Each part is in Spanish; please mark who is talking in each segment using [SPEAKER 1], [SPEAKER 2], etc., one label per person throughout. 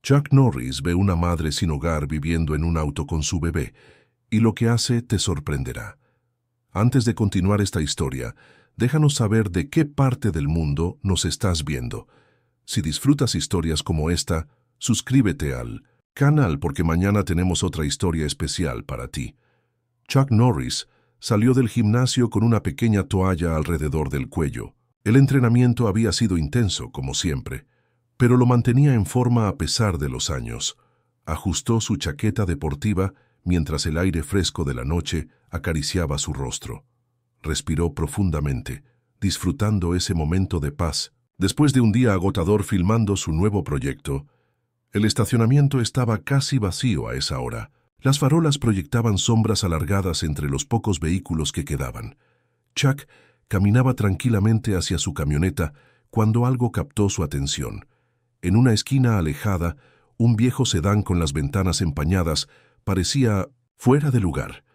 [SPEAKER 1] Chuck Norris ve una madre sin hogar viviendo en un auto con su bebé, y lo que hace te sorprenderá. Antes de continuar esta historia, déjanos saber de qué parte del mundo nos estás viendo. Si disfrutas historias como esta, suscríbete al canal porque mañana tenemos otra historia especial para ti. Chuck Norris salió del gimnasio con una pequeña toalla alrededor del cuello. El entrenamiento había sido intenso, como siempre, pero lo mantenía en forma a pesar de los años. Ajustó su chaqueta deportiva mientras el aire fresco de la noche acariciaba su rostro. Respiró profundamente, disfrutando ese momento de paz. Después de un día agotador filmando su nuevo proyecto, el estacionamiento estaba casi vacío a esa hora. Las farolas proyectaban sombras alargadas entre los pocos vehículos que quedaban. Chuck caminaba tranquilamente hacia su camioneta cuando algo captó su atención. En una esquina alejada, un viejo sedán con las ventanas empañadas parecía fuera de lugar.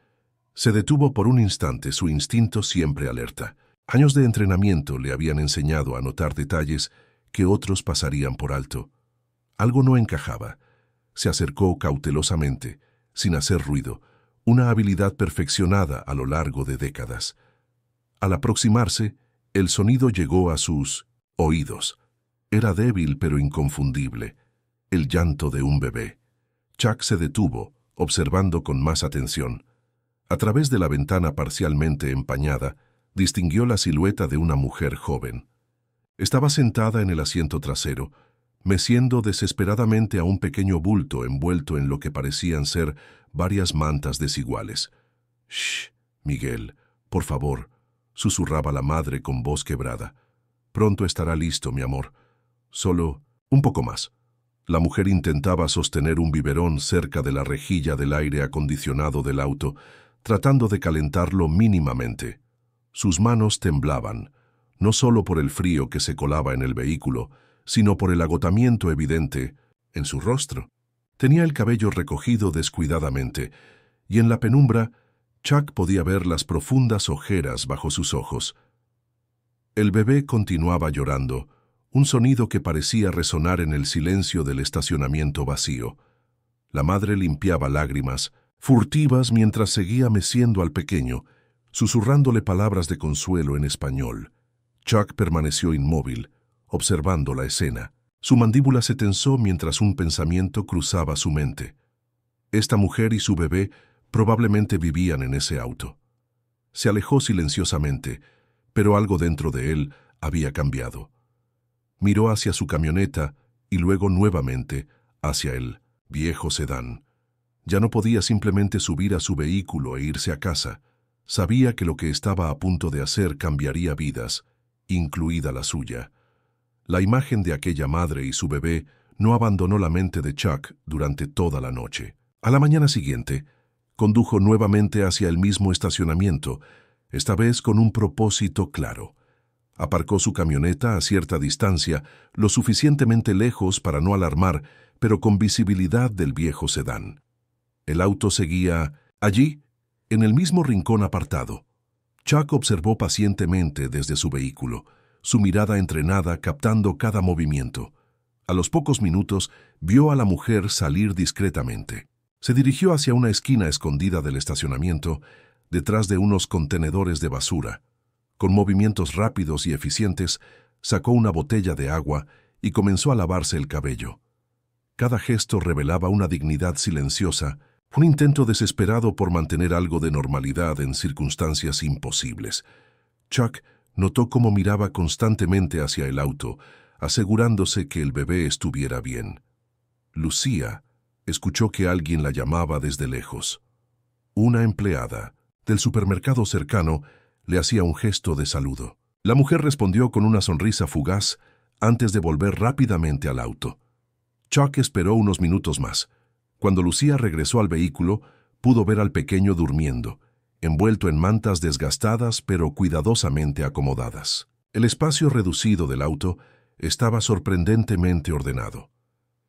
[SPEAKER 1] Se detuvo por un instante, su instinto siempre alerta. Años de entrenamiento le habían enseñado a notar detalles que otros pasarían por alto. Algo no encajaba. Se acercó cautelosamente, sin hacer ruido, una habilidad perfeccionada a lo largo de décadas. Al aproximarse, el sonido llegó a sus oídos. Era débil pero inconfundible, el llanto de un bebé. Chuck se detuvo, observando con más atención. A través de la ventana parcialmente empañada, distinguió la silueta de una mujer joven. Estaba sentada en el asiento trasero, meciendo desesperadamente a un pequeño bulto envuelto en lo que parecían ser varias mantas desiguales. «Shh, Miguel, por favor», susurraba la madre con voz quebrada. «Pronto estará listo, mi amor. Solo un poco más». La mujer intentaba sostener un biberón cerca de la rejilla del aire acondicionado del auto, tratando de calentarlo mínimamente. Sus manos temblaban, no solo por el frío que se colaba en el vehículo, sino por el agotamiento evidente en su rostro. Tenía el cabello recogido descuidadamente, y en la penumbra, Chuck podía ver las profundas ojeras bajo sus ojos. El bebé continuaba llorando, un sonido que parecía resonar en el silencio del estacionamiento vacío. La madre limpiaba lágrimas, furtivas mientras seguía meciendo al pequeño, susurrándole palabras de consuelo en español. Chuck permaneció inmóvil, observando la escena. Su mandíbula se tensó mientras un pensamiento cruzaba su mente. Esta mujer y su bebé probablemente vivían en ese auto. Se alejó silenciosamente, pero algo dentro de él había cambiado. Miró hacia su camioneta y luego nuevamente hacia el viejo sedán. Ya no podía simplemente subir a su vehículo e irse a casa. Sabía que lo que estaba a punto de hacer cambiaría vidas, incluida la suya. La imagen de aquella madre y su bebé no abandonó la mente de Chuck durante toda la noche. A la mañana siguiente, condujo nuevamente hacia el mismo estacionamiento, esta vez con un propósito claro. Aparcó su camioneta a cierta distancia, lo suficientemente lejos para no alarmar, pero con visibilidad del viejo sedán. El auto seguía allí, en el mismo rincón apartado. Chuck observó pacientemente desde su vehículo, su mirada entrenada captando cada movimiento. A los pocos minutos, vio a la mujer salir discretamente. Se dirigió hacia una esquina escondida del estacionamiento, detrás de unos contenedores de basura. Con movimientos rápidos y eficientes, sacó una botella de agua y comenzó a lavarse el cabello. Cada gesto revelaba una dignidad silenciosa, un intento desesperado por mantener algo de normalidad en circunstancias imposibles. Chuck notó cómo miraba constantemente hacia el auto, asegurándose que el bebé estuviera bien. Lucía escuchó que alguien la llamaba desde lejos. Una empleada del supermercado cercano le hacía un gesto de saludo. La mujer respondió con una sonrisa fugaz antes de volver rápidamente al auto. Chuck esperó unos minutos más. Cuando Lucía regresó al vehículo, pudo ver al pequeño durmiendo, envuelto en mantas desgastadas pero cuidadosamente acomodadas. El espacio reducido del auto estaba sorprendentemente ordenado.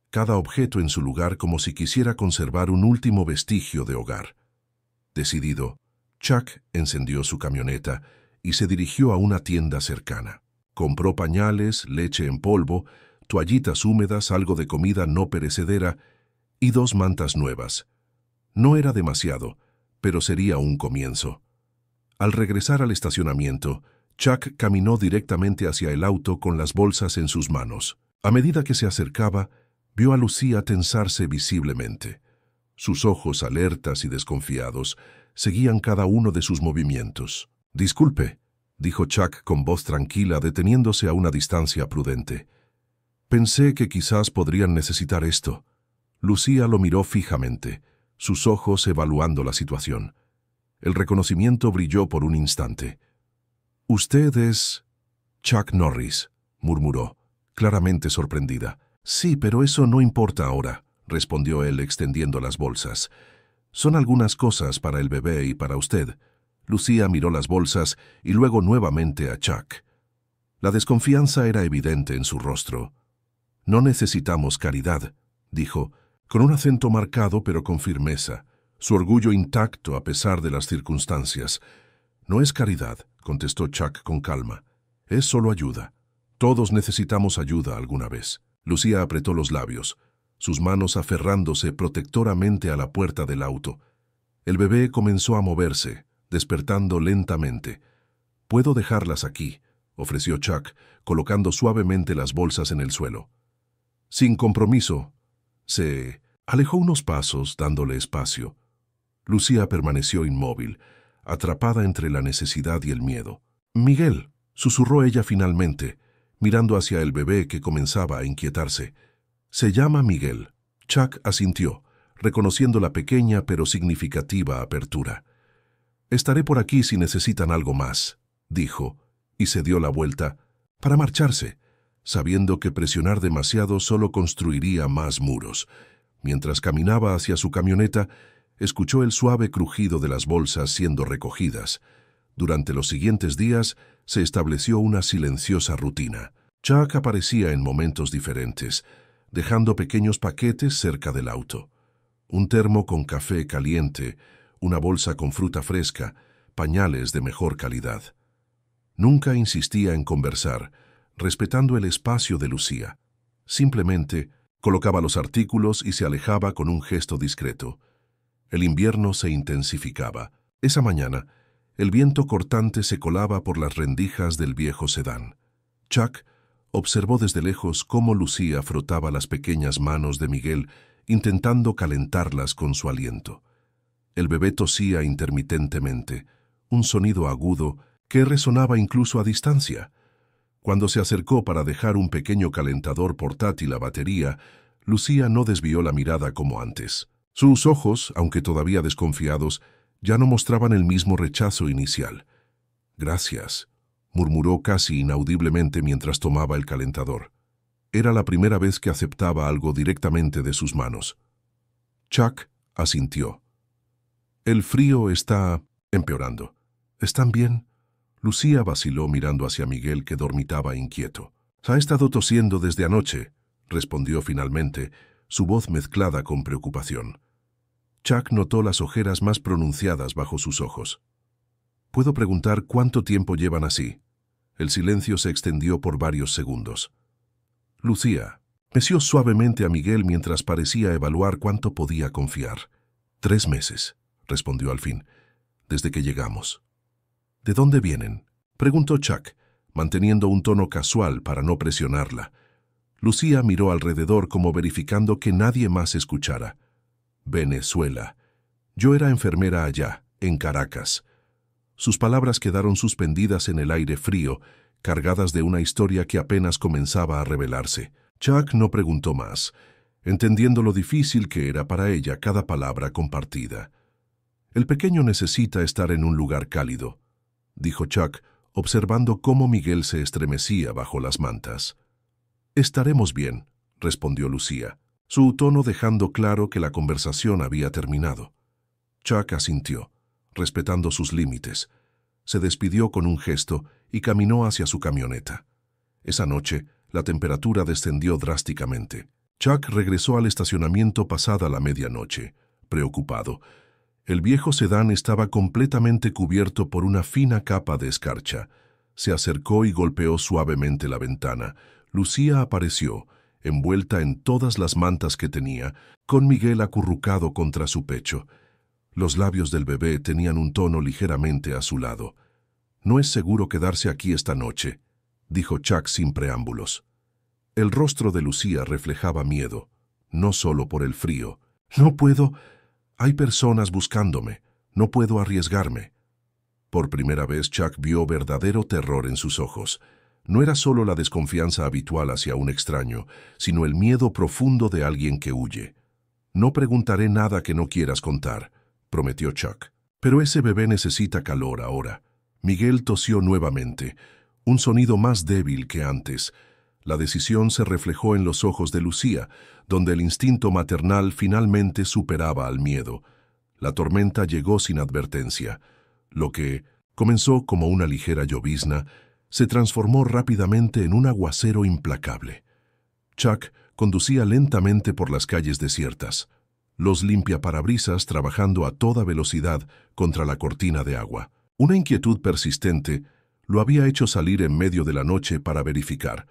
[SPEAKER 1] Cada objeto en su lugar como si quisiera conservar un último vestigio de hogar. Decidido, Chuck encendió su camioneta y se dirigió a una tienda cercana. Compró pañales, leche en polvo, toallitas húmedas, algo de comida no perecedera y 2 mantas nuevas. No era demasiado, pero sería un comienzo. Al regresar al estacionamiento, Chuck caminó directamente hacia el auto con las bolsas en sus manos. A medida que se acercaba, vio a Lucía tensarse visiblemente. Sus ojos, alertas y desconfiados, seguían cada uno de sus movimientos. «Disculpe», dijo Chuck con voz tranquila, deteniéndose a una distancia prudente. «Pensé que quizás podrían necesitar esto». Lucía lo miró fijamente, sus ojos evaluando la situación. El reconocimiento brilló por un instante. «Usted es Chuck Norris», murmuró, claramente sorprendida. «Sí, pero eso no importa ahora», respondió él extendiendo las bolsas. «Son algunas cosas para el bebé y para usted». Lucía miró las bolsas y luego nuevamente a Chuck. La desconfianza era evidente en su rostro. «No necesitamos caridad», dijo, con un acento marcado pero con firmeza, su orgullo intacto a pesar de las circunstancias. «No es caridad», contestó Chuck con calma. «Es solo ayuda. Todos necesitamos ayuda alguna vez». Lucía apretó los labios, sus manos aferrándose protectoramente a la puerta del auto. El bebé comenzó a moverse, despertando lentamente. «Puedo dejarlas aquí», ofreció Chuck, colocando suavemente las bolsas en el suelo. «Sin compromiso». Se alejó unos pasos, dándole espacio. Lucía permaneció inmóvil, atrapada entre la necesidad y el miedo. «Miguel», susurró ella finalmente, mirando hacia el bebé que comenzaba a inquietarse. «Se llama Miguel». Chuck asintió, reconociendo la pequeña pero significativa apertura. «Estaré por aquí si necesitan algo más», dijo, y se dio la vuelta para marcharse, sabiendo que presionar demasiado solo construiría más muros. Mientras caminaba hacia su camioneta, escuchó el suave crujido de las bolsas siendo recogidas. Durante los siguientes días se estableció una silenciosa rutina. Chuck aparecía en momentos diferentes, dejando pequeños paquetes cerca del auto. Un termo con café caliente, una bolsa con fruta fresca, pañales de mejor calidad. Nunca insistía en conversar, respetando el espacio de Lucía. Simplemente colocaba los artículos y se alejaba con un gesto discreto. El invierno se intensificaba. Esa mañana, el viento cortante se colaba por las rendijas del viejo sedán. Chuck observó desde lejos cómo Lucía frotaba las pequeñas manos de Miguel, intentando calentarlas con su aliento. El bebé tosía intermitentemente, un sonido agudo que resonaba incluso a distancia. Cuando se acercó para dejar un pequeño calentador portátil a batería, Lucía no desvió la mirada como antes. Sus ojos, aunque todavía desconfiados, ya no mostraban el mismo rechazo inicial. «Gracias», murmuró casi inaudiblemente mientras tomaba el calentador. Era la primera vez que aceptaba algo directamente de sus manos. Chuck asintió. «El frío está empeorando. ¿Están bien?» Lucía vaciló mirando hacia Miguel, que dormitaba inquieto. «Ha estado tosiendo desde anoche», respondió finalmente, su voz mezclada con preocupación. Chuck notó las ojeras más pronunciadas bajo sus ojos. «¿Puedo preguntar cuánto tiempo llevan así?» El silencio se extendió por varios segundos. Lucía meció suavemente a Miguel mientras parecía evaluar cuánto podía confiar. 3 meses, respondió al fin, desde que llegamos. «¿De dónde vienen?», preguntó Chuck, manteniendo un tono casual para no presionarla. Lucía miró alrededor como verificando que nadie más escuchara. «Venezuela. Yo era enfermera allá, en Caracas». Sus palabras quedaron suspendidas en el aire frío, cargadas de una historia que apenas comenzaba a revelarse. Chuck no preguntó más, entendiendo lo difícil que era para ella cada palabra compartida. «El pequeño necesita estar en un lugar cálido», dijo Chuck, observando cómo Miguel se estremecía bajo las mantas. «Estaremos bien», respondió Lucía, su tono dejando claro que la conversación había terminado. Chuck asintió, respetando sus límites. Se despidió con un gesto y caminó hacia su camioneta. Esa noche, la temperatura descendió drásticamente. Chuck regresó al estacionamiento pasada la medianoche, preocupado. El viejo sedán estaba completamente cubierto por una fina capa de escarcha. Se acercó y golpeó suavemente la ventana. Lucía apareció, envuelta en todas las mantas que tenía, con Miguel acurrucado contra su pecho. Los labios del bebé tenían un tono ligeramente azulado. «No es seguro quedarse aquí esta noche», dijo Chuck sin preámbulos. El rostro de Lucía reflejaba miedo, no solo por el frío. «No puedo. Hay personas buscándome. No puedo arriesgarme». Por primera vez Chuck vio verdadero terror en sus ojos. No era solo la desconfianza habitual hacia un extraño, sino el miedo profundo de alguien que huye. «No preguntaré nada que no quieras contar», prometió Chuck. «Pero ese bebé necesita calor ahora». Miguel tosió nuevamente, un sonido más débil que antes. La decisión se reflejó en los ojos de Lucía, donde el instinto maternal finalmente superaba al miedo. La tormenta llegó sin advertencia. Lo que comenzó como una ligera llovizna se transformó rápidamente en un aguacero implacable. Chuck conducía lentamente por las calles desiertas, los limpiaparabrisas trabajando a toda velocidad contra la cortina de agua. Una inquietud persistente lo había hecho salir en medio de la noche para verificar.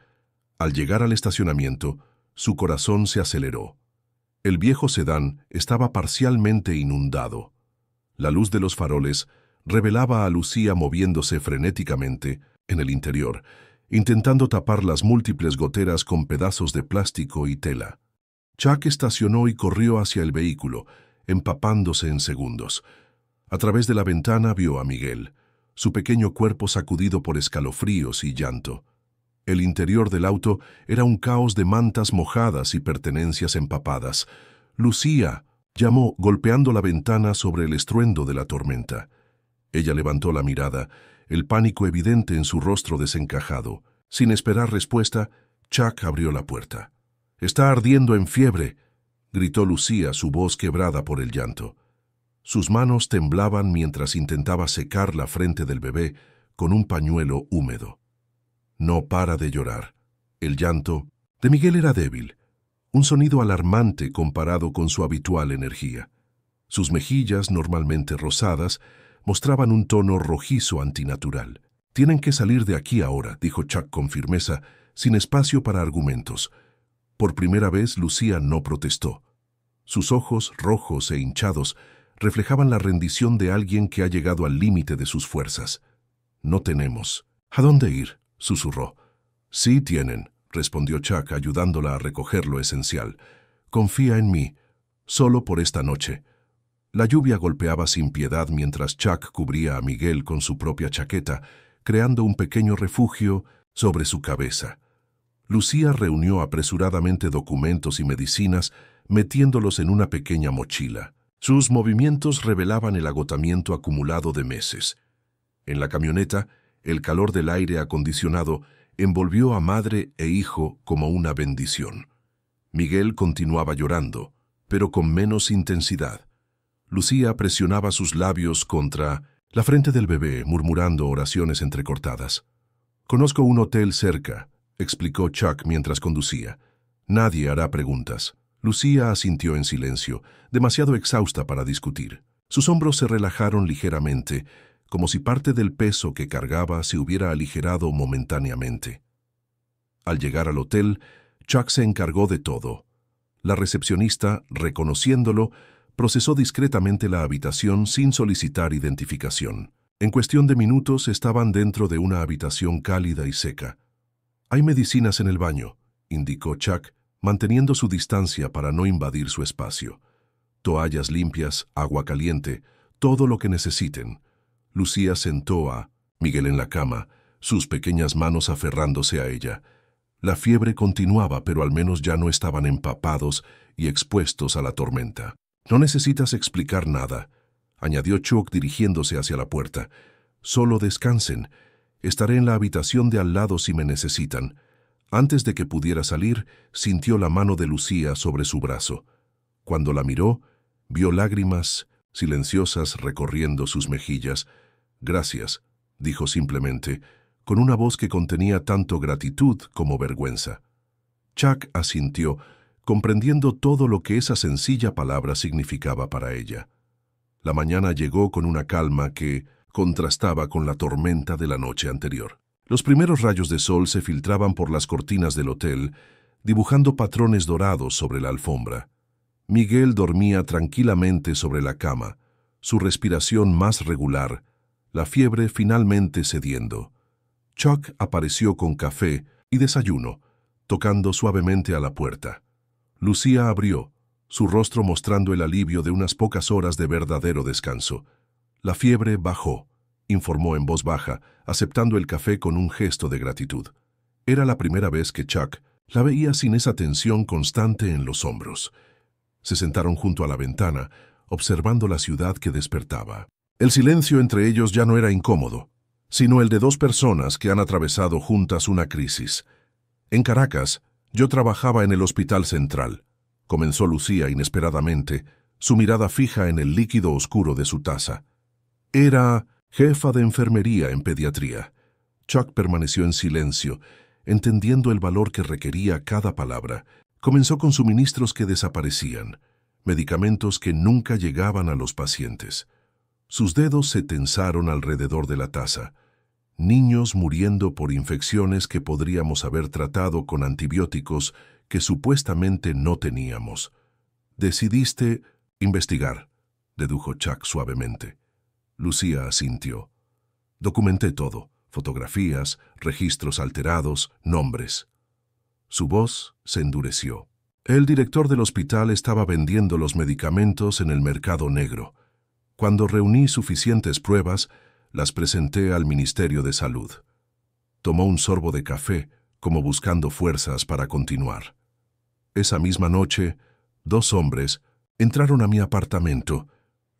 [SPEAKER 1] Al llegar al estacionamiento, su corazón se aceleró. El viejo sedán estaba parcialmente inundado. La luz de los faroles revelaba a Lucía moviéndose frenéticamente en el interior, intentando tapar las múltiples goteras con pedazos de plástico y tela. Chuck estacionó y corrió hacia el vehículo, empapándose en segundos. A través de la ventana vio a Miguel, su pequeño cuerpo sacudido por escalofríos y llanto. El interior del auto era un caos de mantas mojadas y pertenencias empapadas. «Lucía», llamó, golpeando la ventana sobre el estruendo de la tormenta. Ella levantó la mirada, el pánico evidente en su rostro desencajado. Sin esperar respuesta, Chuck abrió la puerta. «Está ardiendo en fiebre», gritó Lucía, su voz quebrada por el llanto. Sus manos temblaban mientras intentaba secar la frente del bebé con un pañuelo húmedo. «No para de llorar». El llanto de Miguel era débil, un sonido alarmante comparado con su habitual energía. Sus mejillas, normalmente rosadas, mostraban un tono rojizo antinatural. «Tienen que salir de aquí ahora», dijo Chuck con firmeza, sin espacio para argumentos. Por primera vez, Lucía no protestó. Sus ojos, rojos e hinchados, reflejaban la rendición de alguien que ha llegado al límite de sus fuerzas. «No tenemos». «¿A dónde ir?», susurró. «Sí tienen», respondió Chuck, ayudándola a recoger lo esencial. «Confía en mí, solo por esta noche». La lluvia golpeaba sin piedad mientras Chuck cubría a Miguel con su propia chaqueta, creando un pequeño refugio sobre su cabeza. Lucía reunió apresuradamente documentos y medicinas, metiéndolos en una pequeña mochila. Sus movimientos revelaban el agotamiento acumulado de meses. En la camioneta, el calor del aire acondicionado envolvió a madre e hijo como una bendición. Miguel continuaba llorando, pero con menos intensidad. Lucía presionaba sus labios contra la frente del bebé, murmurando oraciones entrecortadas. «Conozco un hotel cerca», explicó Chuck mientras conducía. «Nadie hará preguntas». Lucía asintió en silencio, demasiado exhausta para discutir. Sus hombros se relajaron ligeramente, como si parte del peso que cargaba se hubiera aligerado momentáneamente. Al llegar al hotel, Chuck se encargó de todo. La recepcionista, reconociéndolo, procesó discretamente la habitación sin solicitar identificación. En cuestión de minutos estaban dentro de una habitación cálida y seca. «Hay medicinas en el baño», indicó Chuck, manteniendo su distancia para no invadir su espacio. «Toallas limpias, agua caliente, todo lo que necesiten». Lucía sentó a Miguel en la cama, sus pequeñas manos aferrándose a ella. La fiebre continuaba, pero al menos ya no estaban empapados y expuestos a la tormenta. «No necesitas explicar nada», añadió Chuck dirigiéndose hacia la puerta. «Solo descansen. Estaré en la habitación de al lado si me necesitan». Antes de que pudiera salir, sintió la mano de Lucía sobre su brazo. Cuando la miró, vio lágrimas silenciosas recorriendo sus mejillas. «Gracias», dijo simplemente, con una voz que contenía tanto gratitud como vergüenza. Chuck asintió, comprendiendo todo lo que esa sencilla palabra significaba para ella. La mañana llegó con una calma que contrastaba con la tormenta de la noche anterior. Los primeros rayos de sol se filtraban por las cortinas del hotel, dibujando patrones dorados sobre la alfombra. Miguel dormía tranquilamente sobre la cama, su respiración más regular, la fiebre finalmente cediendo. Chuck apareció con café y desayuno, tocando suavemente a la puerta. Lucía abrió, su rostro mostrando el alivio de unas pocas horas de verdadero descanso. La fiebre bajó, informó en voz baja, aceptando el café con un gesto de gratitud. Era la primera vez que Chuck la veía sin esa tensión constante en los hombros. Se sentaron junto a la ventana, observando la ciudad que despertaba. El silencio entre ellos ya no era incómodo, sino el de dos personas que han atravesado juntas una crisis. En Caracas, yo trabajaba en el Hospital Central. Comenzó Lucía inesperadamente, su mirada fija en el líquido oscuro de su taza. Era jefa de enfermería en pediatría. Chuck permaneció en silencio, entendiendo el valor que requería cada palabra. Comenzó con suministros que desaparecían, medicamentos que nunca llegaban a los pacientes. Sus dedos se tensaron alrededor de la taza. Niños muriendo por infecciones que podríamos haber tratado con antibióticos que supuestamente no teníamos. Decidiste investigar, dedujo Chuck suavemente. Lucía asintió. Documenté todo, fotografías, registros alterados, nombres. Su voz se endureció. El director del hospital estaba vendiendo los medicamentos en el mercado negro. Cuando reuní suficientes pruebas, las presenté al Ministerio de Salud. Tomó un sorbo de café, como buscando fuerzas para continuar. Esa misma noche, 2 hombres entraron a mi apartamento.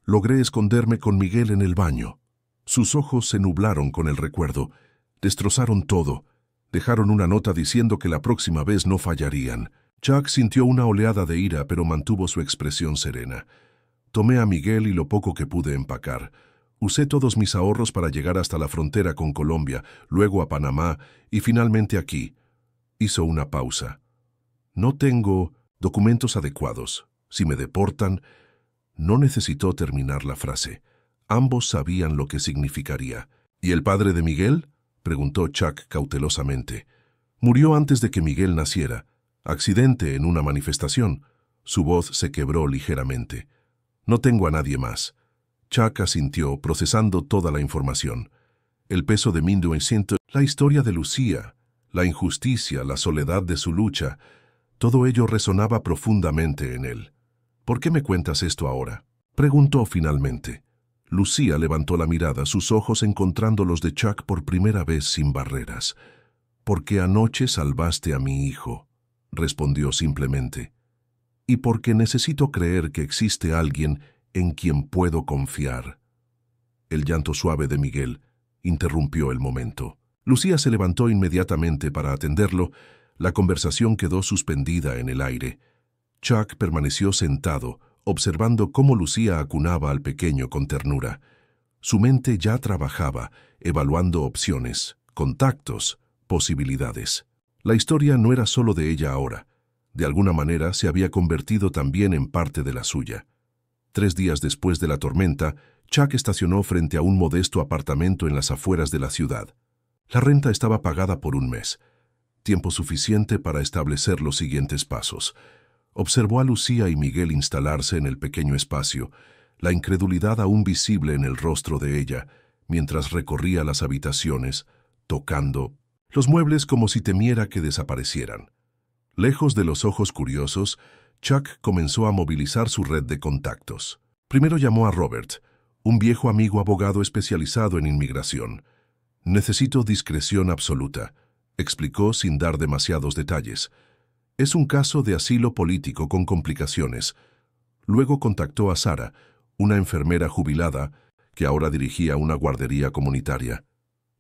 [SPEAKER 1] Logré esconderme con Miguel en el baño. Sus ojos se nublaron con el recuerdo. Destrozaron todo. Dejaron una nota diciendo que la próxima vez no fallarían. Chuck sintió una oleada de ira, pero mantuvo su expresión serena. Tomé a Miguel y lo poco que pude empacar. Usé todos mis ahorros para llegar hasta la frontera con Colombia, luego a Panamá y finalmente aquí. Hizo una pausa. No tengo documentos adecuados. Si me deportan... No necesitó terminar la frase. Ambos sabían lo que significaría. ¿Y el padre de Miguel?, preguntó Chuck cautelosamente. Murió antes de que Miguel naciera. Accidente en una manifestación. Su voz se quebró ligeramente. No tengo a nadie más. Chuck asintió, procesando toda la información. El peso de 1900, la historia de Lucía, la injusticia, la soledad de su lucha, todo ello resonaba profundamente en él. ¿Por qué me cuentas esto ahora?, preguntó finalmente. Lucía levantó la mirada, sus ojos encontrando los de Chuck por primera vez sin barreras. «Porque anoche salvaste a mi hijo», respondió simplemente. «Y porque necesito creer que existe alguien en quien puedo confiar». El llanto suave de Miguel interrumpió el momento. Lucía se levantó inmediatamente para atenderlo. La conversación quedó suspendida en el aire. Chuck permaneció sentado, observando cómo Lucía acunaba al pequeño con ternura. Su mente ya trabajaba, evaluando opciones, contactos, posibilidades. La historia no era solo de ella ahora. De alguna manera se había convertido también en parte de la suya. 3 días después de la tormenta, Chuck estacionó frente a un modesto apartamento en las afueras de la ciudad. La renta estaba pagada por 1 mes. Tiempo suficiente para establecer los siguientes pasos. Observó a Lucía y Miguel instalarse en el pequeño espacio, la incredulidad aún visible en el rostro de ella, mientras recorría las habitaciones, tocando los muebles como si temiera que desaparecieran. Lejos de los ojos curiosos, Chuck comenzó a movilizar su red de contactos. Primero llamó a Robert, un viejo amigo abogado especializado en inmigración. «Necesito discreción absoluta», explicó sin dar demasiados detalles. «Es un caso de asilo político con complicaciones». Luego contactó a Sara, una enfermera jubilada que ahora dirigía una guardería comunitaria.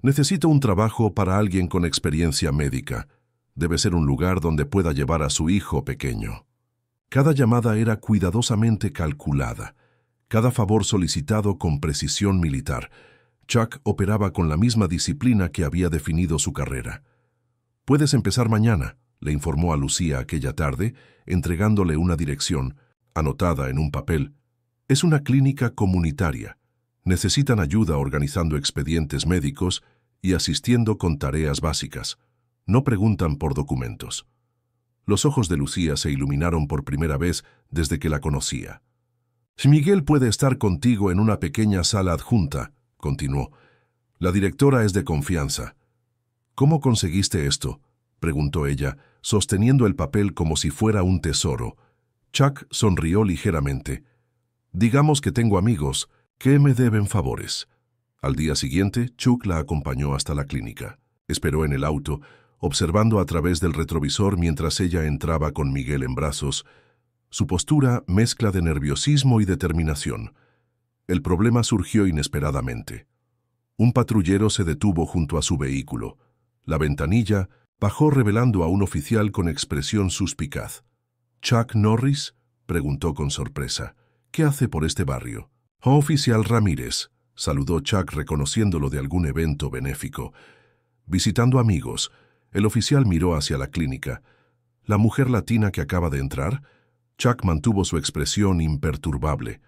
[SPEAKER 1] «Necesito un trabajo para alguien con experiencia médica. Debe ser un lugar donde pueda llevar a su hijo pequeño». Cada llamada era cuidadosamente calculada, cada favor solicitado con precisión militar. Chuck operaba con la misma disciplina que había definido su carrera. «Puedes empezar mañana», le informó a Lucía aquella tarde, entregándole una dirección, anotada en un papel. «Es una clínica comunitaria. Necesitan ayuda organizando expedientes médicos y asistiendo con tareas básicas. No preguntan por documentos». Los ojos de Lucía se iluminaron por primera vez desde que la conocía. «Miguel puede estar contigo en una pequeña sala adjunta», continuó. «La directora es de confianza». «¿Cómo conseguiste esto?», preguntó ella, sosteniendo el papel como si fuera un tesoro. Chuck sonrió ligeramente. «Digamos que tengo amigos que me deben favores». Al día siguiente, Chuck la acompañó hasta la clínica. Esperó en el auto, observando a través del retrovisor mientras ella entraba con Miguel en brazos. Su postura mezcla de nerviosismo y determinación. El problema surgió inesperadamente. Un patrullero se detuvo junto a su vehículo. La ventanilla bajó revelando a un oficial con expresión suspicaz. «¿Chuck Norris?», preguntó con sorpresa. «¿Qué hace por este barrio?». «Oh, oficial Ramírez», saludó Chuck reconociéndolo de algún evento benéfico. «Visitando amigos». El oficial miró hacia la clínica. «¿La mujer latina que acaba de entrar?». Chuck mantuvo su expresión imperturbable.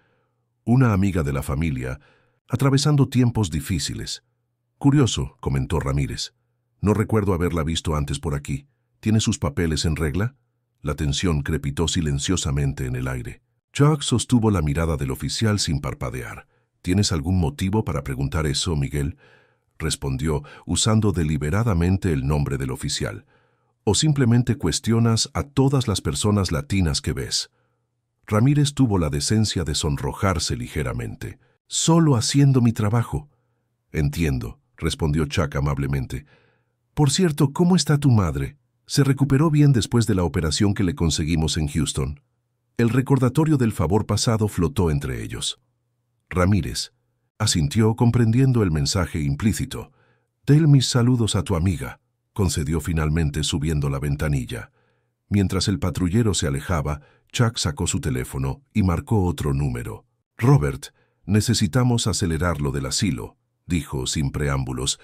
[SPEAKER 1] «Una amiga de la familia, atravesando tiempos difíciles». «Curioso», comentó Ramírez. «No recuerdo haberla visto antes por aquí. ¿Tiene sus papeles en regla?». La tensión crepitó silenciosamente en el aire. Chuck sostuvo la mirada del oficial sin parpadear. «¿Tienes algún motivo para preguntar eso, Miguel?», respondió, usando deliberadamente el nombre del oficial. «¿O simplemente cuestionas a todas las personas latinas que ves?». Ramírez tuvo la decencia de sonrojarse ligeramente. «Solo haciendo mi trabajo». «Entiendo», respondió Chuck amablemente. «Por cierto, ¿cómo está tu madre? ¿Se recuperó bien después de la operación que le conseguimos en Houston?». El recordatorio del favor pasado flotó entre ellos. Ramírez asintió comprendiendo el mensaje implícito. «Del mis saludos a tu amiga», concedió finalmente subiendo la ventanilla. Mientras el patrullero se alejaba, Chuck sacó su teléfono y marcó otro número. «Robert, necesitamos acelerar lo del asilo», dijo sin preámbulos,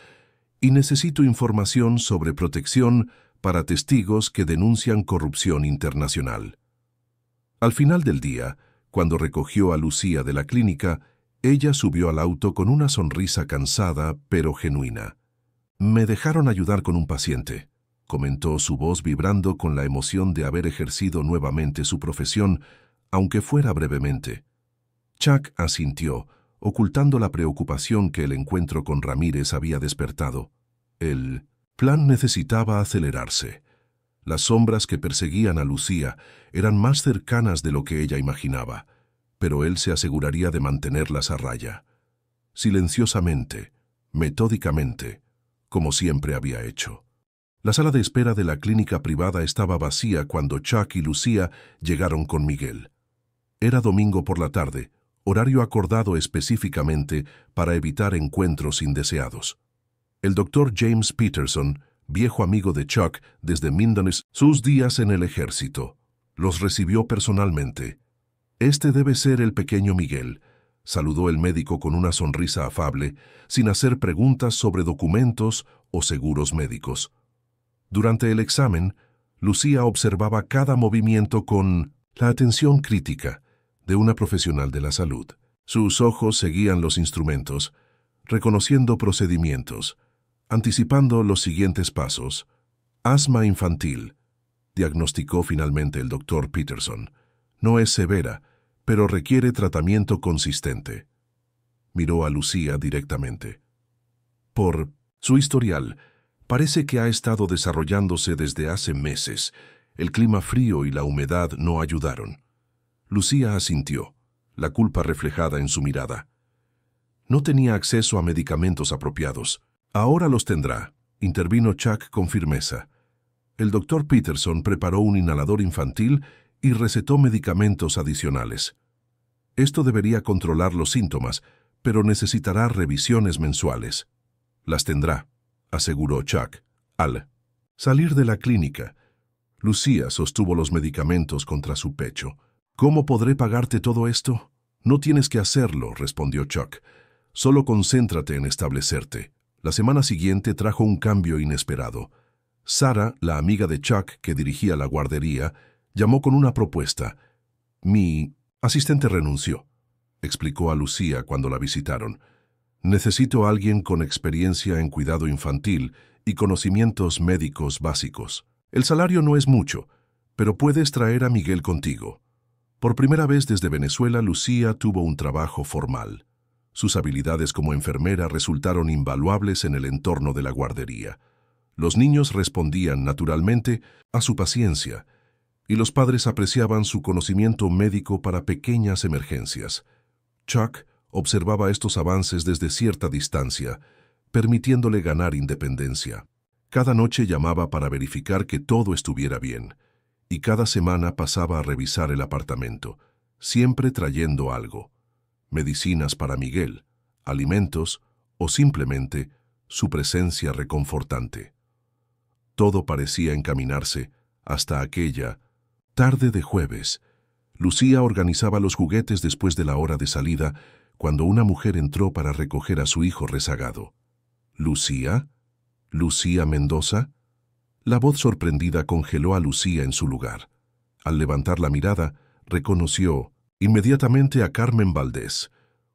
[SPEAKER 1] «y necesito información sobre protección para testigos que denuncian corrupción internacional». Al final del día, cuando recogió a Lucía de la clínica, ella subió al auto con una sonrisa cansada pero genuina. «Me dejaron ayudar con un paciente», comentó, su voz vibrando con la emoción de haber ejercido nuevamente su profesión, aunque fuera brevemente. Chuck asintió, ocultando la preocupación que el encuentro con Ramírez había despertado. El plan necesitaba acelerarse. Las sombras que perseguían a Lucía eran más cercanas de lo que ella imaginaba, pero él se aseguraría de mantenerlas a raya. Silenciosamente, metódicamente, como siempre había hecho. La sala de espera de la clínica privada estaba vacía cuando Chuck y Lucía llegaron con Miguel. Era domingo por la tarde, horario acordado específicamente para evitar encuentros indeseados. El doctor James Peterson, viejo amigo de Chuck desde sus días en el ejército, los recibió personalmente. «Este debe ser el pequeño Miguel», saludó el médico con una sonrisa afable, sin hacer preguntas sobre documentos o seguros médicos. Durante el examen, Lucía observaba cada movimiento con la atención crítica de una profesional de la salud. Sus ojos seguían los instrumentos, reconociendo procedimientos, anticipando los siguientes pasos. «Asma infantil», diagnosticó finalmente el doctor Peterson. «No es severa, pero requiere tratamiento consistente». Miró a Lucía directamente. «Por su historial, parece que ha estado desarrollándose desde hace meses. El clima frío y la humedad no ayudaron». Lucía asintió, la culpa reflejada en su mirada. «No tenía acceso a medicamentos apropiados. Ahora los tendrá», intervino Chuck con firmeza. El doctor Peterson preparó un inhalador infantil y recetó medicamentos adicionales. «Esto debería controlar los síntomas, pero necesitará revisiones mensuales». «Las tendrá», aseguró Chuck. Al salir de la clínica, Lucía sostuvo los medicamentos contra su pecho. «¿Cómo podré pagarte todo esto?». «No tienes que hacerlo», respondió Chuck. «Solo concéntrate en establecerte». La semana siguiente trajo un cambio inesperado. Sara, la amiga de Chuck que dirigía la guardería, llamó con una propuesta. «Mi asistente renunció», explicó a Lucía cuando la visitaron. «Necesito a alguien con experiencia en cuidado infantil y conocimientos médicos básicos. El salario no es mucho, pero puedes traer a Miguel contigo. Por primera vez desde Venezuela, Lucía tuvo un trabajo formal. Sus habilidades como enfermera resultaron invaluables en el entorno de la guardería. Los niños respondían naturalmente a su paciencia, y los padres apreciaban su conocimiento médico para pequeñas emergencias. Chuck observaba estos avances desde cierta distancia, permitiéndole ganar independencia. Cada noche llamaba para verificar que todo estuviera bien, y cada semana pasaba a revisar el apartamento, siempre trayendo algo: medicinas para Miguel, alimentos o simplemente su presencia reconfortante. Todo parecía encaminarse hasta aquella tarde de jueves. Lucía organizaba los juguetes después de la hora de salida, cuando una mujer entró para recoger a su hijo rezagado. ¿Lucía? ¿Lucía Mendoza? La voz sorprendida congeló a Lucía en su lugar. Al levantar la mirada, reconoció inmediatamente a Carmen Valdés,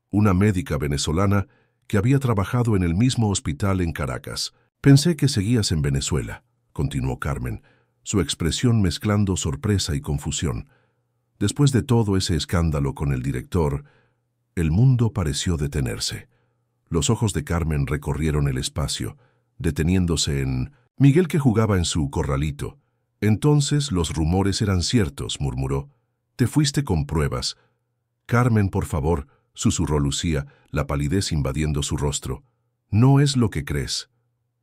[SPEAKER 1] una médica venezolana que había trabajado en el mismo hospital en Caracas. «Pensé que seguías en Venezuela», continuó Carmen, su expresión mezclando sorpresa y confusión. Después de todo ese escándalo con el director, el mundo pareció detenerse. Los ojos de Carmen recorrieron el espacio, deteniéndose en Miguel, que jugaba en su corralito. «Entonces los rumores eran ciertos», murmuró. «Te fuiste con pruebas». «Carmen, por favor», susurró Lucía, la palidez invadiendo su rostro. «No es lo que crees.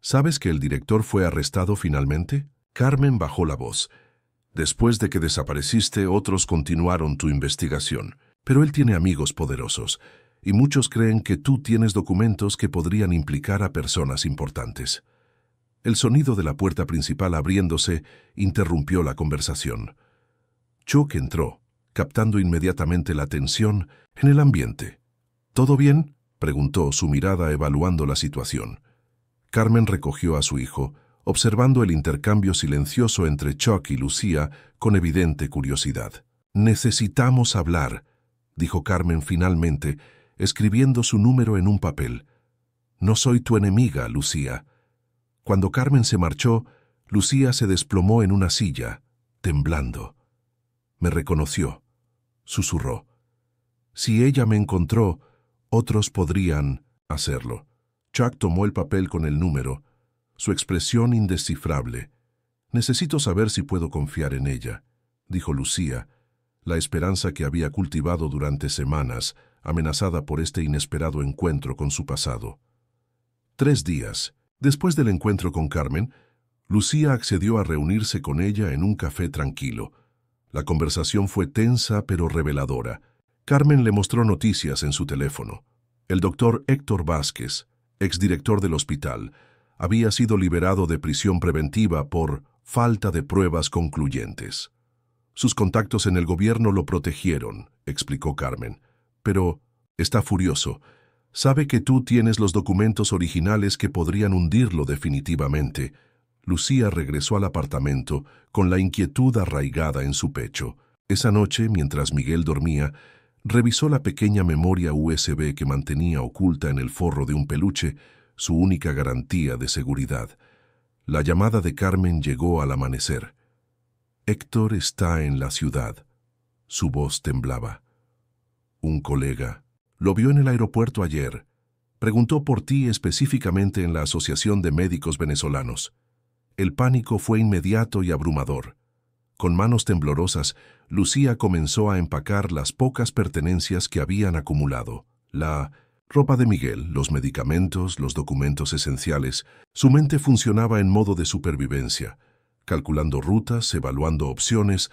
[SPEAKER 1] ¿Sabes que el director fue arrestado finalmente?» Carmen bajó la voz. «Después de que desapareciste, otros continuaron tu investigación. Pero él tiene amigos poderosos, y muchos creen que tú tienes documentos que podrían implicar a personas importantes». El sonido de la puerta principal abriéndose interrumpió la conversación. Chuck entró, captando inmediatamente la tensión en el ambiente. «¿Todo bien?», preguntó, su mirada evaluando la situación. Carmen recogió a su hijo, observando el intercambio silencioso entre Chuck y Lucía con evidente curiosidad. «Necesitamos hablar», dijo Carmen finalmente, escribiendo su número en un papel. «No soy tu enemiga, Lucía». Cuando Carmen se marchó, Lucía se desplomó en una silla, temblando. «Me reconoció», susurró. «Si ella me encontró, otros podrían hacerlo». Chuck tomó el papel con el número, su expresión indescifrable. «Necesito saber si puedo confiar en ella», dijo Lucía, la esperanza que había cultivado durante semanas, amenazada por este inesperado encuentro con su pasado. 3 días después del encuentro con Carmen, Lucía accedió a reunirse con ella en un café tranquilo. La conversación fue tensa pero reveladora. Carmen le mostró noticias en su teléfono. El doctor Héctor Vázquez, exdirector del hospital, había sido liberado de prisión preventiva por falta de pruebas concluyentes. «Sus contactos en el gobierno lo protegieron», explicó Carmen. «Pero está furioso. Sabe que tú tienes los documentos originales que podrían hundirlo definitivamente». Lucía regresó al apartamento con la inquietud arraigada en su pecho. Esa noche, mientras Miguel dormía, revisó la pequeña memoria USB que mantenía oculta en el forro de un peluche, su única garantía de seguridad. La llamada de Carmen llegó al amanecer. «Héctor está en la ciudad». Su voz temblaba. «Un colega lo vio en el aeropuerto ayer. Preguntó por ti específicamente en la Asociación de Médicos Venezolanos». El pánico fue inmediato y abrumador. Con manos temblorosas, Lucía comenzó a empacar las pocas pertenencias que habían acumulado. La ropa de Miguel, los medicamentos, los documentos esenciales. Su mente funcionaba en modo de supervivencia, calculando rutas, evaluando opciones,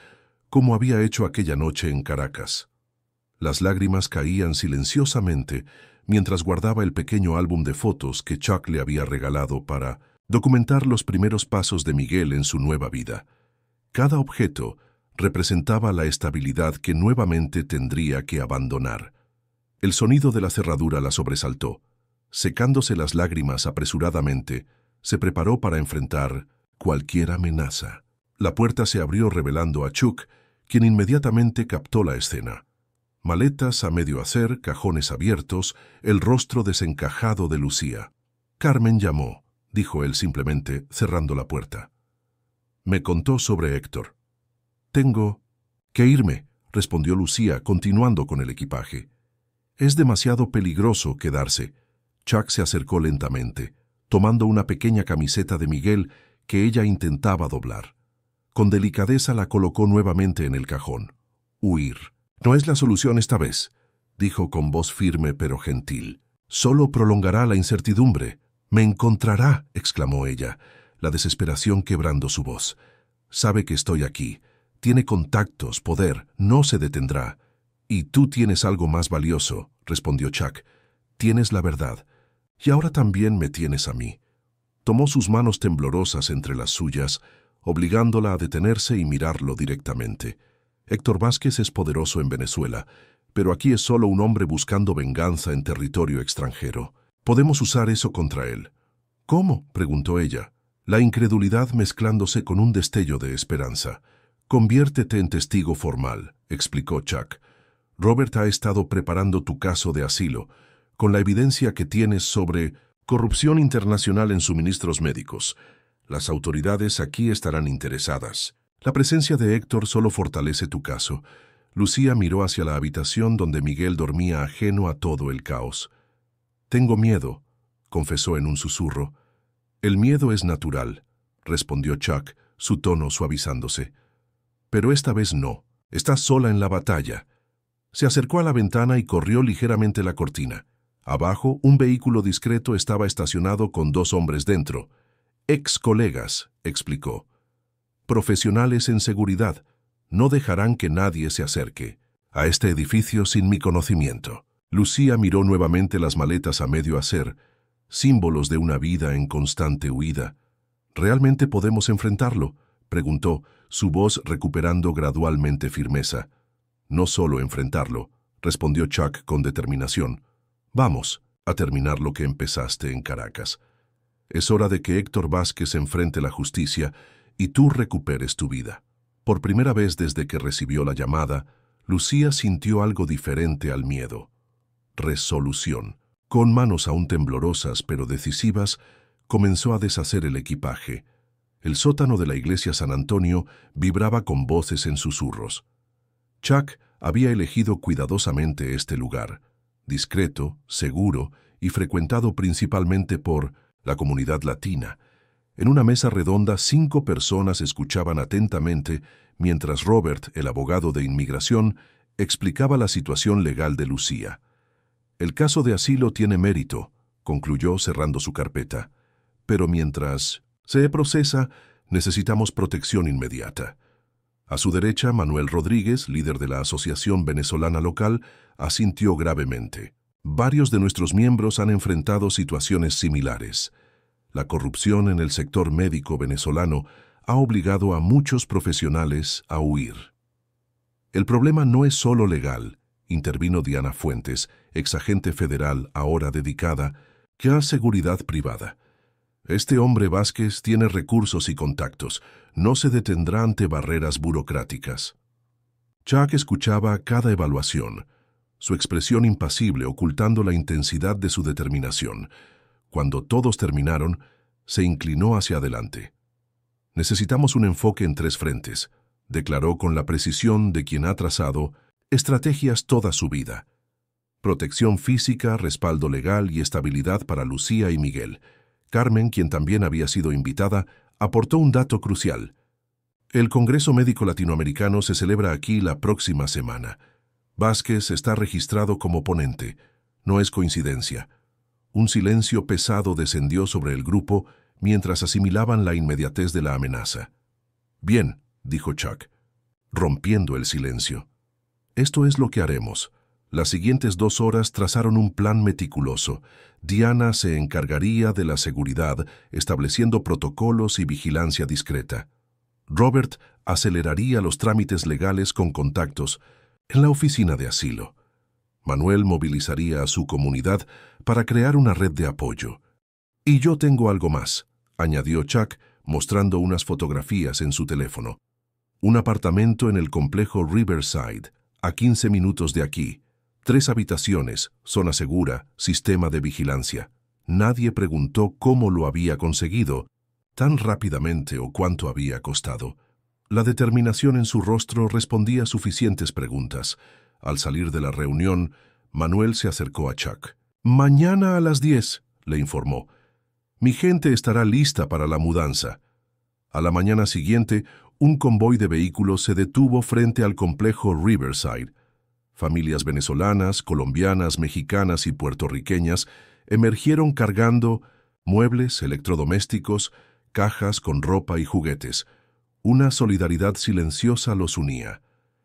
[SPEAKER 1] como había hecho aquella noche en Caracas. Las lágrimas caían silenciosamente mientras guardaba el pequeño álbum de fotos que Chuck le había regalado para documentar los primeros pasos de Miguel en su nueva vida. Cada objeto representaba la estabilidad que nuevamente tendría que abandonar. El sonido de la cerradura la sobresaltó. Secándose las lágrimas apresuradamente, se preparó para enfrentar cualquier amenaza. La puerta se abrió revelando a Chuck, quien inmediatamente captó la escena. Maletas a medio hacer, cajones abiertos, el rostro desencajado de Lucía. «Carmen llamó», dijo él simplemente, cerrando la puerta. «Me contó sobre Héctor». Tengo que irme, respondió Lucía, continuando con el equipaje. Es demasiado peligroso quedarse. Chuck se acercó lentamente, tomando una pequeña camiseta de Miguel que ella intentaba doblar. Con delicadeza la colocó nuevamente en el cajón. Huir. No es la solución esta vez, dijo con voz firme pero gentil. Solo prolongará la incertidumbre. Me encontrará, exclamó ella, la desesperación quebrando su voz. Sabe que estoy aquí. Tiene contactos, poder, no se detendrá. Y tú tienes algo más valioso, respondió Chuck. Tienes la verdad. Y ahora también me tienes a mí. Tomó sus manos temblorosas entre las suyas, obligándola a detenerse y mirarlo directamente. Héctor Vázquez es poderoso en Venezuela, pero aquí es solo un hombre buscando venganza en territorio extranjero. Podemos usar eso contra él. ¿Cómo?, preguntó ella, la incredulidad mezclándose con un destello de esperanza. Conviértete en testigo formal, explicó Chuck. Robert ha estado preparando tu caso de asilo, con la evidencia que tienes sobre corrupción internacional en suministros médicos. Las autoridades aquí estarán interesadas. La presencia de Héctor solo fortalece tu caso. Lucía miró hacia la habitación donde Miguel dormía ajeno a todo el caos. Tengo miedo, confesó en un susurro. El miedo es natural, respondió Chuck, su tono suavizándose. Pero esta vez no. Estás sola en la batalla. Se acercó a la ventana y corrió ligeramente la cortina. Abajo, un vehículo discreto estaba estacionado con 2 hombres dentro. Ex colegas, explicó. Profesionales en seguridad. No dejarán que nadie se acerque a este edificio sin mi conocimiento. Lucía miró nuevamente las maletas a medio hacer, símbolos de una vida en constante huida. ¿Realmente podemos enfrentarlo?, preguntó, su voz recuperando gradualmente firmeza. No solo enfrentarlo, respondió Chuck con determinación. Vamos a terminar lo que empezaste en Caracas. Es hora de que Héctor Vázquez enfrente la justicia y tú recuperes tu vida. Por primera vez desde que recibió la llamada, Lucía sintió algo diferente al miedo. Resolución. Con manos aún temblorosas pero decisivas, comenzó a deshacer el equipaje. El sótano de la iglesia San Antonio vibraba con voces en susurros. Chuck había elegido cuidadosamente este lugar, discreto, seguro y frecuentado principalmente por la comunidad latina. En una mesa redonda 5 personas escuchaban atentamente mientras Robert, el abogado de inmigración, explicaba la situación legal de Lucía. El caso de asilo tiene mérito, concluyó cerrando su carpeta. Pero mientras se procesa, necesitamos protección inmediata. A su derecha, Manuel Rodríguez, líder de la Asociación Venezolana Local, asintió gravemente. Varios de nuestros miembros han enfrentado situaciones similares. La corrupción en el sector médico venezolano ha obligado a muchos profesionales a huir. El problema no es solo legal, intervino Diana Fuentes, exagente federal ahora dedicada, que a seguridad privada. Este hombre Vázquez tiene recursos y contactos, no se detendrá ante barreras burocráticas. Chuck escuchaba cada evaluación, su expresión impasible ocultando la intensidad de su determinación. Cuando todos terminaron, se inclinó hacia adelante. Necesitamos un enfoque en 3 frentes, declaró con la precisión de quien ha trazado estrategias toda su vida. Protección física, respaldo legal y estabilidad para Lucía y Miguel. Carmen, quien también había sido invitada, aportó un dato crucial. El Congreso Médico Latinoamericano se celebra aquí la próxima semana. Vázquez está registrado como ponente. No es coincidencia. Un silencio pesado descendió sobre el grupo mientras asimilaban la inmediatez de la amenaza. Bien, dijo Chuck, rompiendo el silencio. Esto es lo que haremos. Las siguientes 2 horas trazaron un plan meticuloso. Diana se encargaría de la seguridad, estableciendo protocolos y vigilancia discreta. Robert aceleraría los trámites legales con contactos en la oficina de asilo. Manuel movilizaría a su comunidad para crear una red de apoyo. Y yo tengo algo más, añadió Chuck, mostrando unas fotografías en su teléfono. Un apartamento en el complejo Riverside, a 15 minutos de aquí. 3 habitaciones, zona segura, sistema de vigilancia. Nadie preguntó cómo lo había conseguido, tan rápidamente o cuánto había costado. La determinación en su rostro respondía a suficientes preguntas. Al salir de la reunión, Manuel se acercó a Chuck. «Mañana a las 10», le informó. «Mi gente estará lista para la mudanza». A la mañana siguiente, un convoy de vehículos se detuvo frente al complejo Riverside. Familias venezolanas, colombianas, mexicanas y puertorriqueñas emergieron cargando muebles, electrodomésticos, cajas con ropa y juguetes. Una solidaridad silenciosa los unía.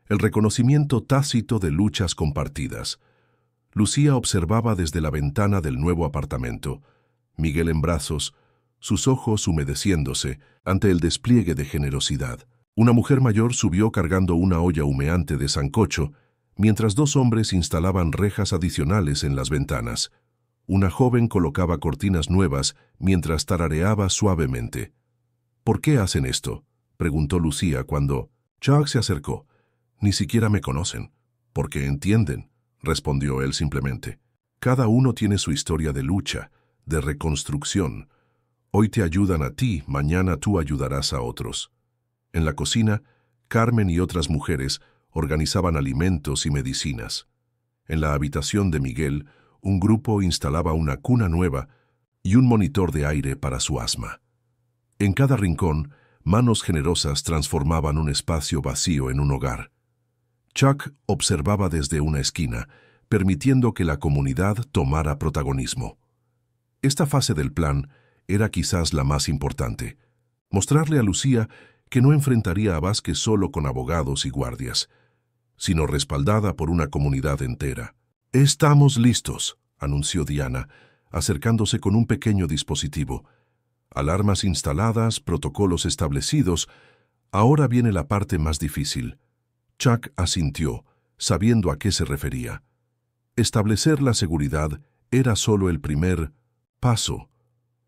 [SPEAKER 1] El reconocimiento tácito de luchas compartidas. Lucía observaba desde la ventana del nuevo apartamento. Miguel en brazos, sus ojos humedeciéndose ante el despliegue de generosidad. Una mujer mayor subió cargando una olla humeante de sancocho, mientras dos hombres instalaban rejas adicionales en las ventanas. Una joven colocaba cortinas nuevas mientras tarareaba suavemente. «¿Por qué hacen esto?», preguntó Lucía cuando Chuck se acercó. «Ni siquiera me conocen». «Porque entienden», respondió él simplemente. «Cada uno tiene su historia de lucha, de reconstrucción. Hoy te ayudan a ti, mañana tú ayudarás a otros». En la cocina, Carmen y otras mujeres organizaban alimentos y medicinas. En la habitación de Miguel, un grupo instalaba una cuna nueva y un monitor de aire para su asma. En cada rincón, manos generosas transformaban un espacio vacío en un hogar. Chuck observaba desde una esquina, permitiendo que la comunidad tomara protagonismo. Esta fase del plan era quizás la más importante. Mostrarle a Lucía que no enfrentaría a Vázquez solo con abogados y guardias, sino respaldada por una comunidad entera. «Estamos listos», anunció Diana, acercándose con un pequeño dispositivo. «Alarmas instaladas, protocolos establecidos. Ahora viene la parte más difícil». Chuck asintió, sabiendo a qué se refería. Establecer la seguridad era solo el primer paso.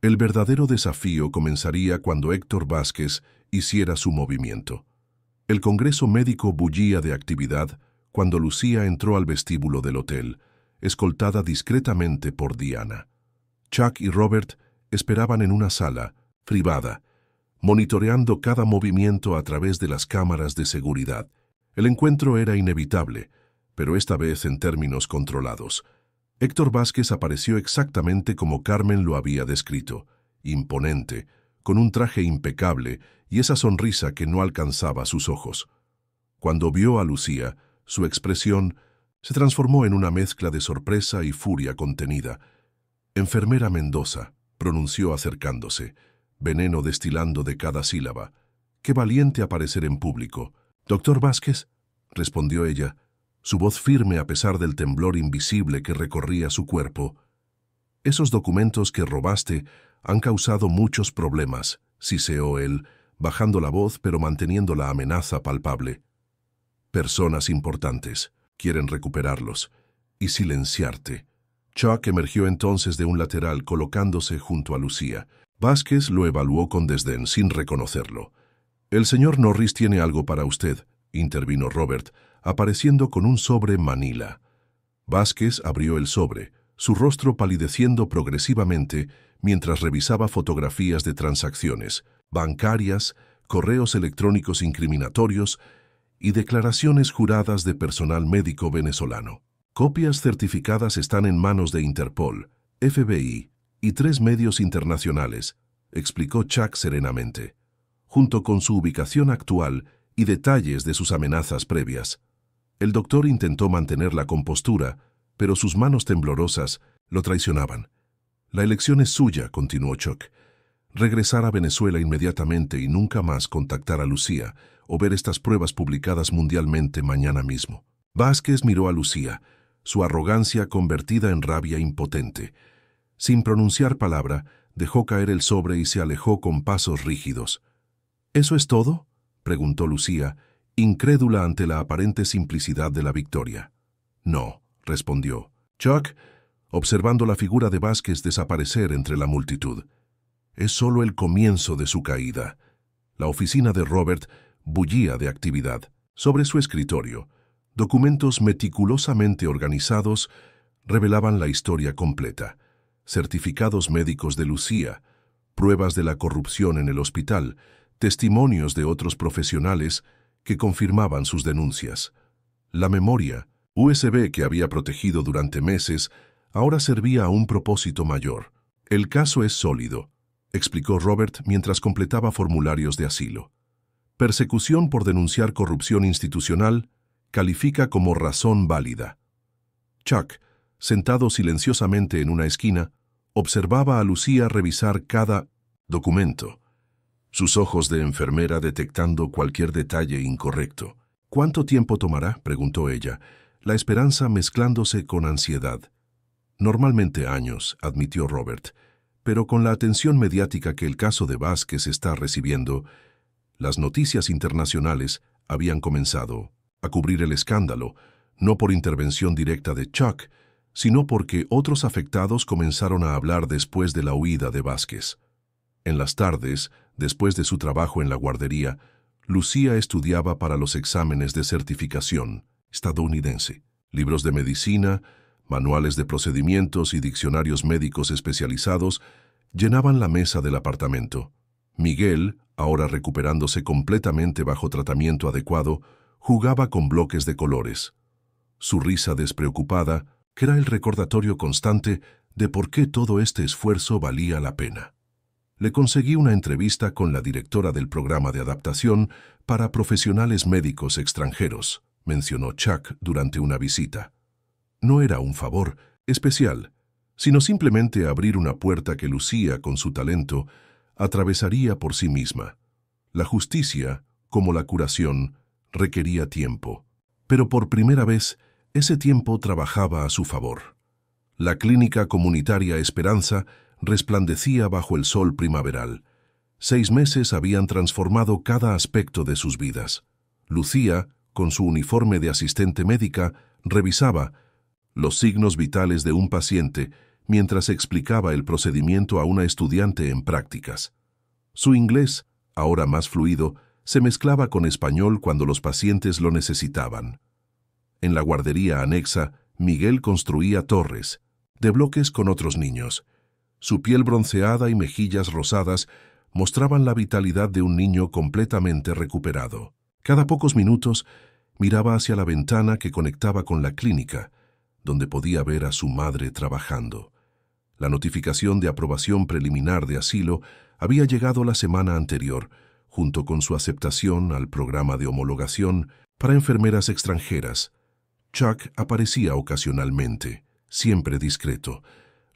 [SPEAKER 1] El verdadero desafío comenzaría cuando Héctor Vázquez hiciera su movimiento. El Congreso médico bullía de actividad cuando Lucía entró al vestíbulo del hotel, escoltada discretamente por Diana. Chuck y Robert esperaban en una sala privada, monitoreando cada movimiento a través de las cámaras de seguridad. El encuentro era inevitable, pero esta vez en términos controlados. Héctor Vázquez apareció exactamente como Carmen lo había descrito, imponente, con un traje impecable y esa sonrisa que no alcanzaba sus ojos. Cuando vio a Lucía, su expresión se transformó en una mezcla de sorpresa y furia contenida. «Enfermera Mendoza», pronunció acercándose, veneno destilando de cada sílaba. «Qué valiente aparecer en público». «Doctor Vázquez», respondió ella, su voz firme a pesar del temblor invisible que recorría su cuerpo. «Esos documentos que robaste han causado muchos problemas», siseó él, bajando la voz pero manteniendo la amenaza palpable. «Personas importantes quieren recuperarlos y silenciarte». Chuck emergió entonces de un lateral colocándose junto a Lucía. Vázquez lo evaluó con desdén, sin reconocerlo. «El señor Norris tiene algo para usted», intervino Robert, apareciendo con un sobre manila. Vázquez abrió el sobre, su rostro palideciendo progresivamente mientras revisaba fotografías de transacciones, bancarias, correos electrónicos incriminatorios y declaraciones juradas de personal médico venezolano. «Copias certificadas están en manos de Interpol, FBI y 3 medios internacionales», explicó Chuck serenamente, junto con su ubicación actual y detalles de sus amenazas previas. El doctor intentó mantener la compostura, pero sus manos temblorosas lo traicionaban. «La elección es suya», continuó Chuck. «Regresar a Venezuela inmediatamente y nunca más contactar a Lucía o ver estas pruebas publicadas mundialmente mañana mismo». Vázquez miró a Lucía, su arrogancia convertida en rabia impotente. Sin pronunciar palabra, dejó caer el sobre y se alejó con pasos rígidos. «¿Eso es todo?», preguntó Lucía, incrédula ante la aparente simplicidad de la victoria. «No», respondió Chuck, observando la figura de Vázquez desaparecer entre la multitud. «Es solo el comienzo de su caída». La oficina de Robert bullía de actividad. Sobre su escritorio, documentos meticulosamente organizados revelaban la historia completa. Certificados médicos de Lucía, pruebas de la corrupción en el hospital, testimonios de otros profesionales que confirmaban sus denuncias. La memoria USB que había protegido durante meses ahora servía a un propósito mayor. El caso es sólido, explicó Robert mientras completaba formularios de asilo. Persecución por denunciar corrupción institucional califica como razón válida. Chuck, sentado silenciosamente en una esquina, observaba a Lucía revisar cada documento, sus ojos de enfermera detectando cualquier detalle incorrecto. «¿Cuánto tiempo tomará?», preguntó ella, la esperanza mezclándose con ansiedad. «Normalmente años», admitió Robert, pero con la atención mediática que el caso de Vázquez está recibiendo, las noticias internacionales habían comenzado a cubrir el escándalo, no por intervención directa de Chuck, sino porque otros afectados comenzaron a hablar después de la huida de Vázquez. En las tardes, después de su trabajo en la guardería, Lucía estudiaba para los exámenes de certificación estadounidense. Libros de medicina, manuales de procedimientos y diccionarios médicos especializados llenaban la mesa del apartamento. Miguel, ahora recuperándose completamente bajo tratamiento adecuado, jugaba con bloques de colores. Su risa despreocupada, que era el recordatorio constante de por qué todo este esfuerzo valía la pena. Le conseguí una entrevista con la directora del programa de adaptación para profesionales médicos extranjeros, mencionó Chuck durante una visita. No era un favor especial, sino simplemente abrir una puerta que Lucía, con su talento, atravesaría por sí misma. La justicia, como la curación, requería tiempo, pero por primera vez ese tiempo trabajaba a su favor. La clínica comunitaria Esperanza resplandecía bajo el sol primaveral. 6 meses habían transformado cada aspecto de sus vidas. Lucía, con su uniforme de asistente médica, revisaba los signos vitales de un paciente mientras explicaba el procedimiento a una estudiante en prácticas. Su inglés, ahora más fluido, se mezclaba con español cuando los pacientes lo necesitaban. En la guardería anexa, Miguel construía torres, de bloques con otros niños. Su piel bronceada y mejillas rosadas mostraban la vitalidad de un niño completamente recuperado. Cada pocos minutos miraba hacia la ventana que conectaba con la clínica, donde podía ver a su madre trabajando. La notificación de aprobación preliminar de asilo había llegado la semana anterior, junto con su aceptación al programa de homologación para enfermeras extranjeras. Chuck aparecía ocasionalmente, siempre discreto.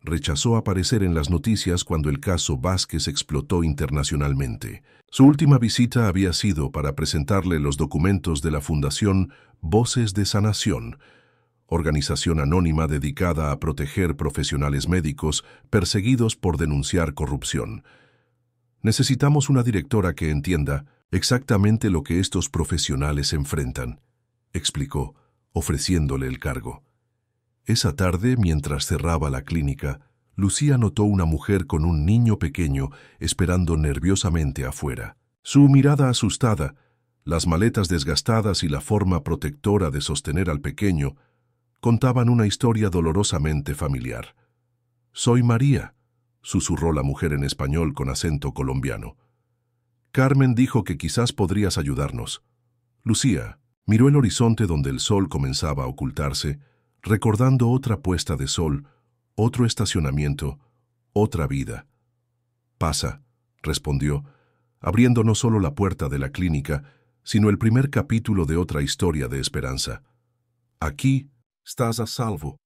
[SPEAKER 1] Rechazó aparecer en las noticias cuando el caso Vázquez explotó internacionalmente. Su última visita había sido para presentarle los documentos de la Fundación Voces de Sanación, organización anónima dedicada a proteger profesionales médicos perseguidos por denunciar corrupción. «Necesitamos una directora que entienda exactamente lo que estos profesionales enfrentan», explicó, ofreciéndole el cargo. Esa tarde, mientras cerraba la clínica, Lucía notó una mujer con un niño pequeño esperando nerviosamente afuera. Su mirada asustada, las maletas desgastadas y la forma protectora de sostener al pequeño contaban una historia dolorosamente familiar. «Soy María», susurró la mujer en español con acento colombiano. «Carmen dijo que quizás podrías ayudarnos». Lucía miró el horizonte donde el sol comenzaba a ocultarse, recordando otra puesta de sol, otro estacionamiento, otra vida. «Pasa», respondió, abriendo no solo la puerta de la clínica, sino el primer capítulo de otra historia de esperanza. «Aquí estás a salvo».